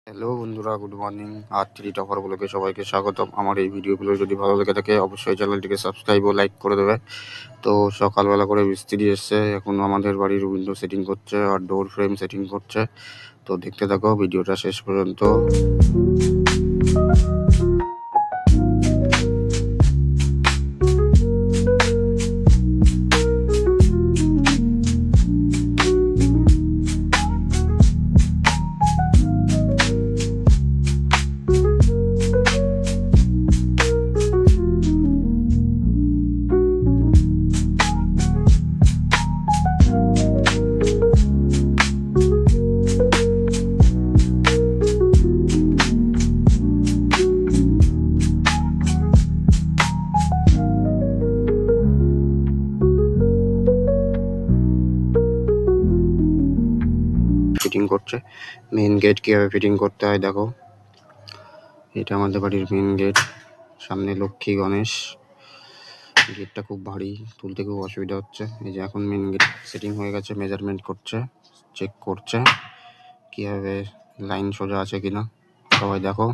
Hello বন্ধুরা, good morning. আর three topper ব্লগে সবাইকে স্বাগতম। আমার এই ভিডিওগুলো যদি ভালো লেগে থাকে অবশ্যই চ্যানেলটিকে সাবস্ক্রাইব ও লাইক করে দেবে। তো সকালবেলা করে মিস্ত্রি এসছে, এখন আমাদের বাড়ির উইন্ডো সেটিং করছে আর ডোর ফ্রেম সেটিং করছে। তো দেখতে থাকো ভিডিওটা শেষ পর্যন্ত। ফিটিং করছে মেন গেট, কীভাবে ফিটিং করতে হয় দেখো। এটা আমাদের বাড়ির মেন গেট, সামনে লক্ষ্মী গণেশ। গেটটা খুব ভারী, তুলতে খুব অসুবিধা হচ্ছে। এই যে এখন মেন গেট সেটিং হয়ে গেছে, মেজারমেন্ট করছে, চেক করছে কীভাবে লাইন সোজা আছে কিনা। সবাই দেখো।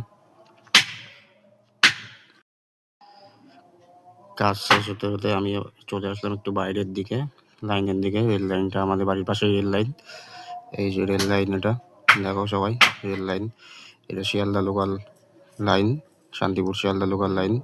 কাজ শেষ হতে হতে আমি চলে আসলাম একটু বাইরের দিকে, লাইনের দিকে। রেল লাইনটা আমাদের বাড়ির পাশে রেল লাইন। এই যে রেল লাইন, এটা দেখো সবাই, রেল লাইন। এটা Sealdah local line, Shantipur Sealdah local line.